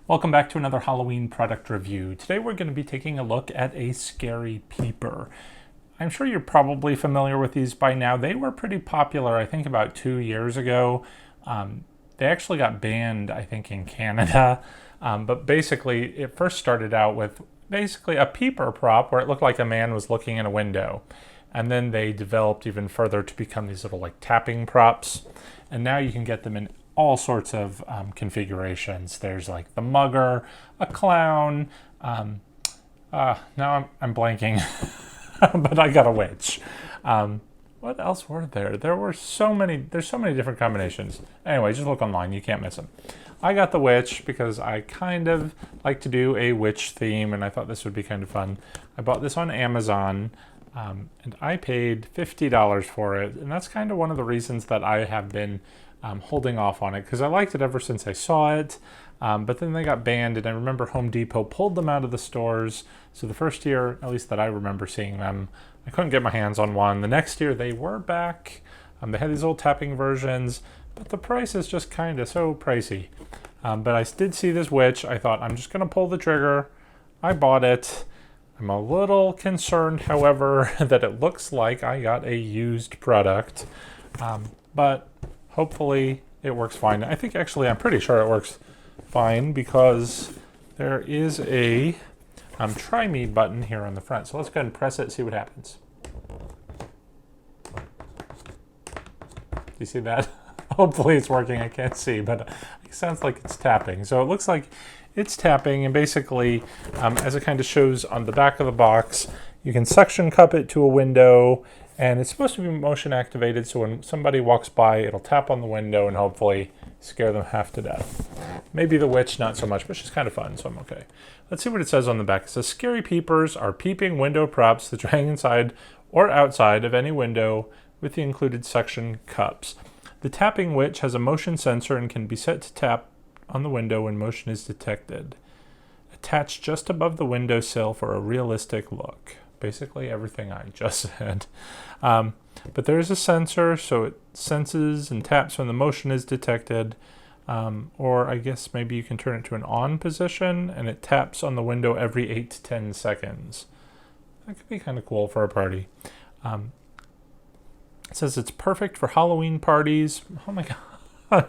Welcome back to another Halloween product review. Today we're going to be taking a look at a scary peeper. I'm sure you're probably familiar with these by now. They were pretty popular, I think about 2 years ago. They actually got banned, I think, in Canada. But basically, it first started out with basically a peeper prop where it looked like a man was looking in a window. And then they developed even further to become these little like tapping props. And now you can get them in all sorts of configurations. There's like the mugger, a clown. Now I'm blanking, but I got a witch. What else were there? There's so many different combinations. Anyway, just look online, you can't miss them. I got the witch because I kind of like to do a witch theme, and I thought this would be kind of fun. I bought this on Amazon, and I paid $50 for it, and that's kind of one of the reasons that I have been holding off on it, because I liked it ever since I saw it, but then they got banned, and I remember Home Depot pulled them out of the stores. So the first year, at least that I remember seeing them, I couldn't get my hands on one. The next year they were back. They had these old tapping versions, but the price is just kind of so pricey. But I did see this witch. I thought, I'm just going to pull the trigger. I bought it. I'm a little concerned, however, that it looks like I got a used product, but hopefully it works fine. I think actually I'm pretty sure it works fine because there is a try me button here on the front. So let's go ahead and press it and see what happens. Do you see that? Hopefully it's working. I can't see, but it sounds like it's tapping. So it looks like it's tapping, and basically, as it kind of shows on the back of the box, you can suction cup it to a window, and it's supposed to be motion activated, so when somebody walks by, it'll tap on the window and hopefully scare them half to death. Maybe the witch, not so much, but she's kind of fun, so I'm okay. Let's see what it says on the back. It says, scary peepers are peeping window props that hang inside or outside of any window with the included suction cups. The tapping witch has a motion sensor and can be set to tap on the window when motion is detected. Attached just above the windowsill for a realistic look. Basically everything I just said. But there's a sensor, so it senses and taps when the motion is detected. Or I guess maybe you can turn it to an on position, and it taps on the window every 8 to 10 seconds. That could be kind of cool for a party. It says it's perfect for Halloween parties. Oh my god.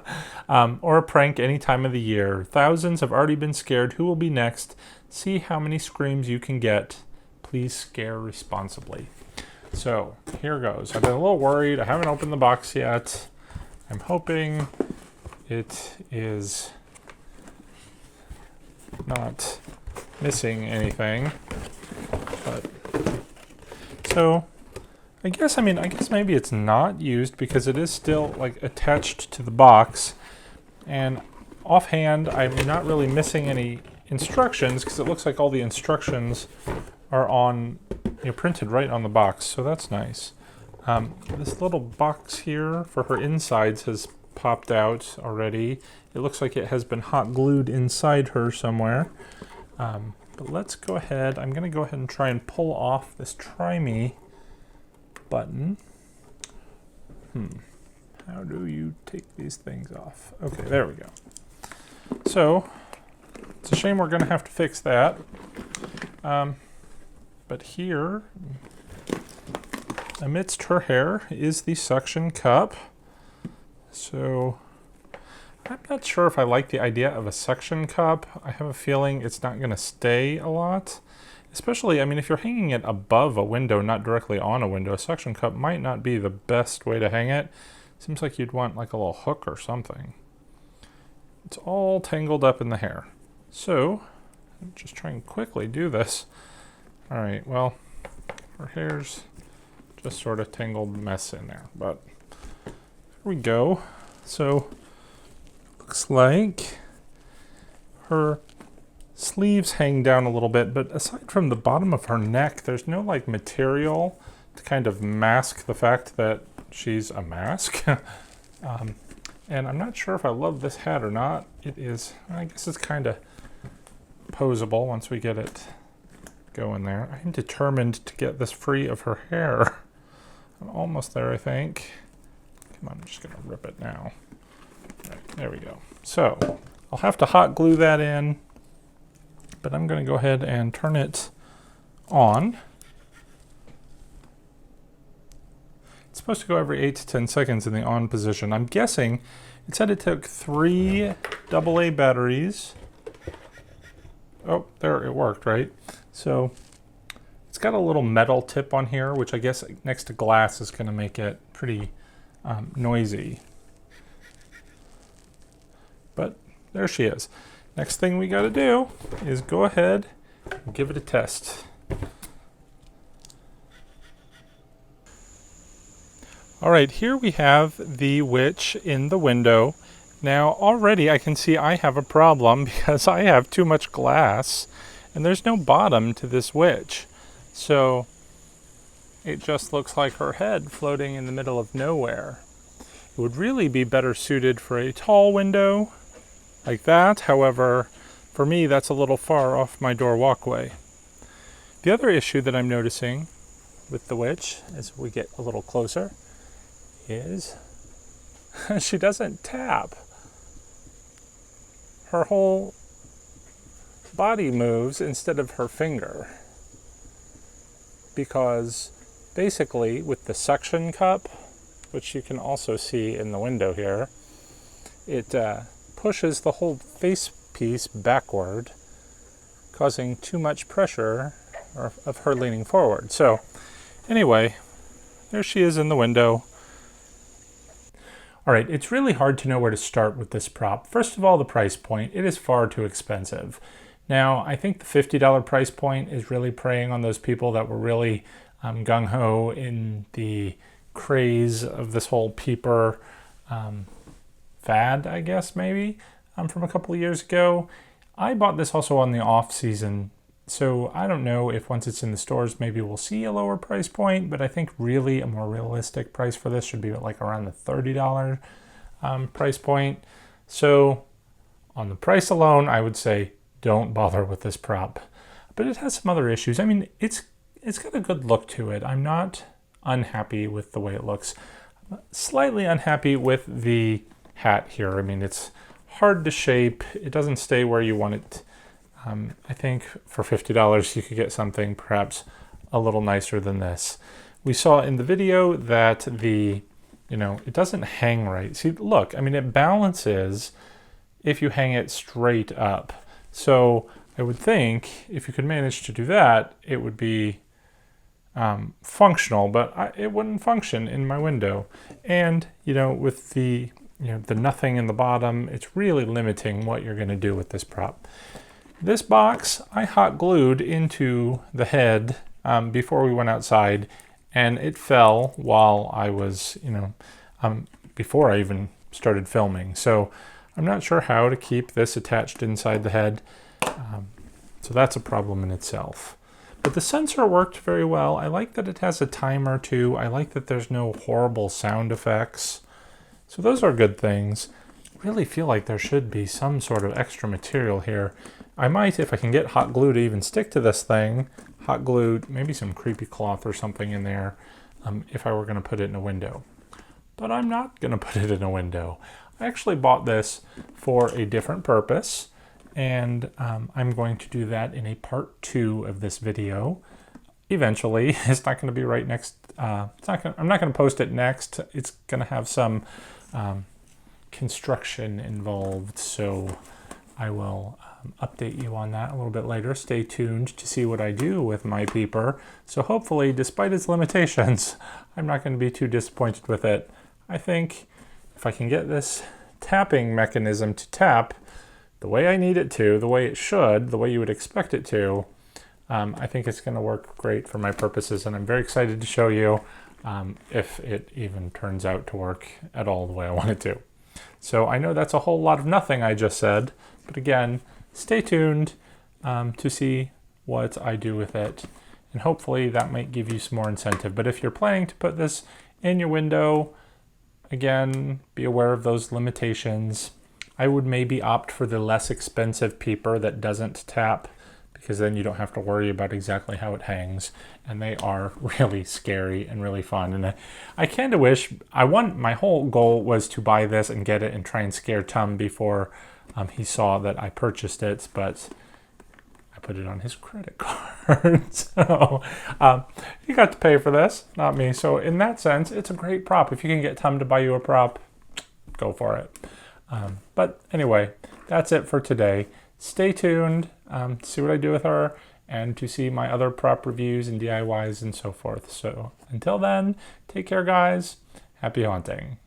Or a prank any time of the year. Thousands have already been scared. Who will be next? See how many screams you can get. Please scare responsibly. So here goes. I've been a little worried. I haven't opened the box yet. I'm hoping it is not missing anything. But so I guess maybe it's not used because it is still like attached to the box. And offhand, I'm not really missing any instructions because it looks like all the instructions are on, printed right on the box, so that's nice. This little box here for her insides has popped out already. It looks like it has been hot glued inside her somewhere. But let's go ahead. I'm going to go ahead and try and pull off this try me button. How do you take these things off? Okay, there we go. So it's a shame we're going to have to fix that. But here, amidst her hair, is the suction cup. So I'm not sure if I like the idea of a suction cup. I have a feeling it's not going to stay a lot. Especially, if you're hanging it above a window, not directly on a window, a suction cup might not be the best way to hang it. Seems like you'd want like a little hook or something. It's all tangled up in the hair. So, I'm just trying to quickly do this. All right, well, her hair's just sort of tangled mess in there, but here we go. So, looks like her sleeves hang down a little bit, but aside from the bottom of her neck, there's no like material to kind of mask the fact that she's a mask. And I'm not sure if I love this hat or not. It is, I guess it's kind of posable once we get it going there. I'm determined to get this free of her hair. I'm almost there, I think. Come on, I'm just gonna rip it now. All right, there we go. So I'll have to hot glue that in. but I'm going to go ahead and turn it on. It's supposed to go every 8 to 10 seconds in the on position. I'm guessing it said it took 3 AA batteries. Oh, there, it worked, right? So it's got a little metal tip on here, which I guess next to glass is going to make it pretty noisy. But there she is. Next thing we got to do is go ahead and give it a test. All right, here we have the witch in the window. Now already I can see I have a problem because I have too much glass and there's no bottom to this witch. So it just looks like her head floating in the middle of nowhere. It would really be better suited for a tall window like that. However, for me, that's a little far off my door walkway. The other issue that I'm noticing with the witch, as we get a little closer, is she doesn't tap. Her whole body moves instead of her finger. Because basically with the suction cup, which you can also see in the window here, it pushes the whole face piece backward, causing too much pressure of her leaning forward. So anyway, there she is in the window. All right, it's really hard to know where to start with this prop. First of all, the price point. It is far too expensive. Now, I think the $50 price point is really preying on those people that were really gung-ho in the craze of this whole Peeper fad, I guess, maybe, from a couple of years ago. I bought this also on the off-season, so I don't know if once it's in the stores, maybe we'll see a lower price point, but I think really a more realistic price for this should be like around the $30 price point. So on the price alone, I would say don't bother with this prop. But it has some other issues. I mean, it's got a good look to it. I'm not unhappy with the way it looks. I'm slightly unhappy with the hat here. I mean, it's hard to shape. It doesn't stay where you want it. I think for $50 you could get something perhaps a little nicer than this. We saw in the video that it doesn't hang right. See, look, I mean, it balances if you hang it straight up. So I would think if you could manage to do that, it would be functional, but it wouldn't function in my window. And, with the nothing in the bottom, it's really limiting what you're going to do with this prop. This box I hot glued into the head before we went outside, and it fell while I was, before I even started filming. So I'm not sure how to keep this attached inside the head. So that's a problem in itself. But the sensor worked very well. I like that it has a timer too. I like that there's no horrible sound effects. So those are good things. I really feel like there should be some sort of extra material here. I might, if I can get hot glue to even stick to this thing, hot glue, maybe some creepy cloth or something in there, if I were going to put it in a window. But I'm not going to put it in a window. I actually bought this for a different purpose, and I'm going to do that in a part 2 of this video. Eventually, it's not going to be right next. I'm not going to post it next. It's going to have some construction involved, so I will update you on that a little bit later. Stay tuned to see what I do with my Peeper. So hopefully, despite its limitations, I'm not going to be too disappointed with it. I think if I can get this tapping mechanism to tap the way I need it to, the way it should, the way you would expect it to, I think it's going to work great for my purposes, and I'm very excited to show you if it even turns out to work at all the way I want it to. So I know that's a whole lot of nothing I just said, but again, stay tuned to see what I do with it, and hopefully that might give you some more incentive. But if you're planning to put this in your window, again, be aware of those limitations. I would maybe opt for the less expensive Peeper that doesn't tap, because then you don't have to worry about exactly how it hangs, and they are really scary and really fun. And I kind of wish, my whole goal was to buy this and get it and try and scare Tom before he saw that I purchased it, but I put it on his credit card. So he got to pay for this, not me. So in that sense, it's a great prop. If you can get Tom to buy you a prop, go for it. But anyway, that's it for today. Stay tuned to see what I do with her and to see my other prop reviews and DIYs and so forth. So until then, take care, guys. Happy haunting.